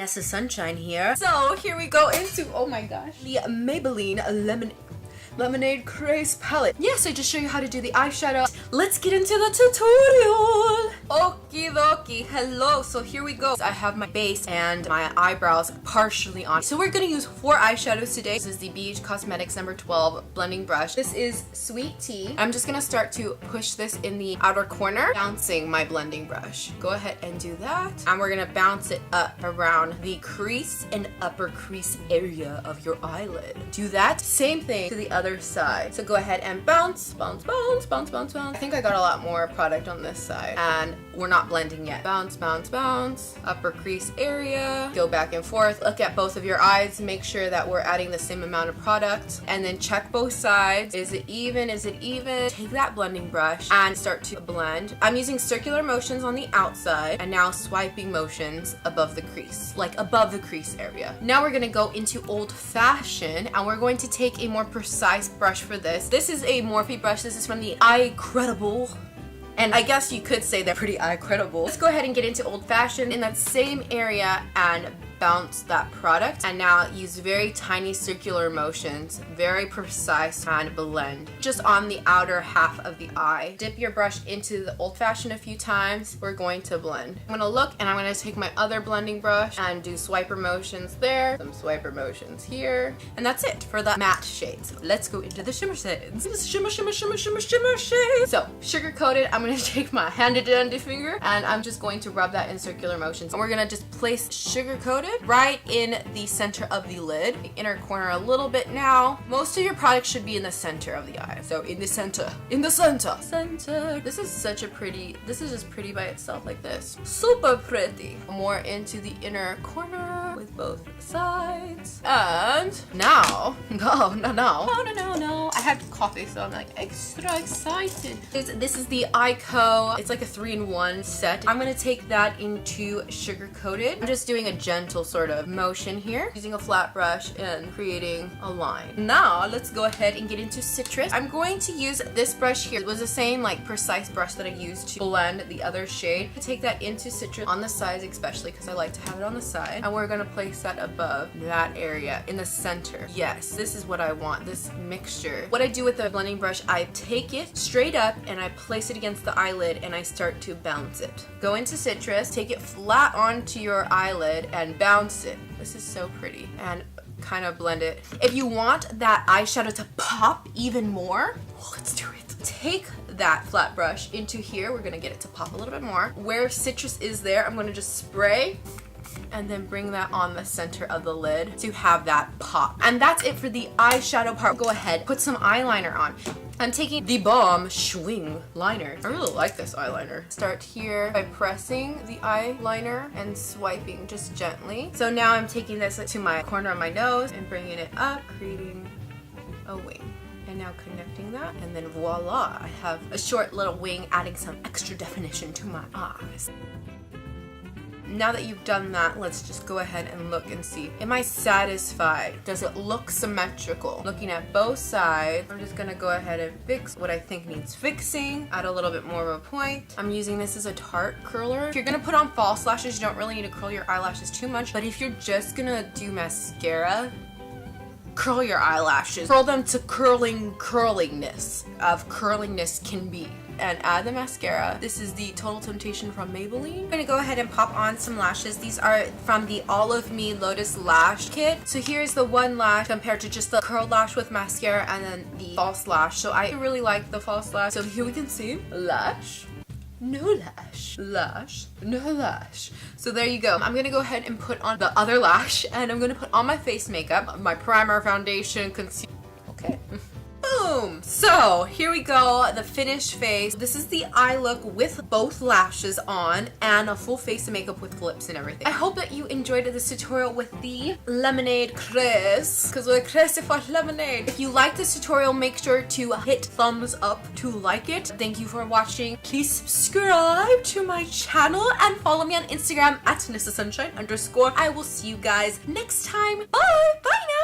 Nessa Sunshine here. So here we go into, oh my gosh, the Maybelline Lemonade Craze Palette. Yes, I just show you how to do the eyeshadow. Let's get into the tutorial. Okie dokie. Hello. So here we go. I have my base and my eyebrows partially on. So we're gonna use 4 eyeshadows today. This is the BH Cosmetics number 12 blending brush. This is Sweet Tea. I'm just gonna start to push this in the outer corner, bouncing my blending brush. Go ahead and do that. And we're gonna bounce it up around the crease and upper crease area of your eyelid. Do that same thing to the other side. So go ahead and bounce, bounce, bounce, bounce, bounce, bounce. I think I got a lot more product on this side and we're not blending yet. Bounce, bounce, bounce, upper crease area, go back and forth. Look at both of your eyes, make sure that we're adding the same amount of product and then check both sides. Is it even? Is it even? Take that blending brush and start to blend. I'm using circular motions on the outside and now swiping motions above the crease, like above the crease area. Now we're gonna go into Old Fashioned and we're going to take a more precise brush for this. This is a Morphe brush. This is from the Eyecredible. And I guess you could say they're pretty eye-credible. Let's go ahead and get into Old Fashioned in that same area and bounce that product. And now use very tiny circular motions, very precise, and blend just on the outer half of the eye. Dip your brush into the Old Fashioned a few times. We're going to blend. I'm gonna look and I'm gonna take my other blending brush and do swiper motions there, some swiper motions here, and that's it for the matte shades. Let's go into the shimmer shades. Shimmer, shimmer, shimmer, shimmer, shimmer shades. So sugar coated, I'm gonna take my handy dandy finger and I'm just going to rub that in circular motions. And we're gonna just place sugar coated right in the center of the lid, the inner corner a little bit now. Most of your product should be in the center of the eye. So in the center, center. This is such a pretty, this is just pretty by itself like this. Super pretty. More into the inner corner with both sides. And now, no. I had coffee, so I'm like extra excited. This is the Ico. It's like a 3-in-1 set. I'm gonna take that into sugar coated. I'm just doing a gentle sort of motion here, using a flat brush and creating a line. Now let's go ahead and get into citrus. I'm going to use this brush here. It was the same like precise brush that I used to blend the other shade. Take that into citrus on the sides, especially because I like to have it on the side. And we're gonna place that above that area in the center. Yes, this is what I want, this mixture. What I do with the blending brush, I take it straight up and I place it against the eyelid and I start to bounce it. Go into citrus, take it flat onto your eyelid and bounce it. This is so pretty. And kind of blend it. If you want that eyeshadow to pop even more, let's do it. Take that flat brush into here. We're gonna get it to pop a little bit more. Where citrus is there, I'm gonna just spray and then bring that on the center of the lid to have that pop. And that's it for the eyeshadow part. Go ahead, put some eyeliner on. I'm taking the Balm Schwing liner. I really like this eyeliner. Start here by pressing the eyeliner and swiping just gently. So now I'm taking this to my corner of my nose and bringing it up, creating a wing. And now connecting that, and then voila, I have a short little wing adding some extra definition to my eyes. Now that you've done that, let's just go ahead and look and see. Am I satisfied? Does it look symmetrical? Looking at both sides, I'm just gonna go ahead and fix what I think needs fixing. Add a little bit more of a point. I'm using this as a Tarte curler. If you're gonna put on false lashes, you don't really need to curl your eyelashes too much. But if you're just gonna do mascara, curl your eyelashes. Curl them to curlingness of curlingness can be. And add the mascara. This is the Total Temptation from Maybelline. I'm gonna go ahead and pop on some lashes. These are from the All of Me Lotus Lash Kit. So here's the one lash compared to just the curled lash with mascara and then the false lash. So I really like the false lash. So here we can see lash, no lash, lash, no lash. So there you go. I'm gonna go ahead and put on the other lash and I'm gonna put on my face makeup, my primer, foundation, concealer. Okay. Boom! So here we go, the finished face. This is the eye look with both lashes on and a full face of makeup with lips and everything. I hope that you enjoyed this tutorial with the Lemonade Craze, because we're crazy for lemonade. If you like this tutorial, make sure to hit thumbs up to like it. Thank you for watching. Please subscribe to my channel and follow me on Instagram at @NessaSunshine_. I will see you guys next time. Bye! Bye now!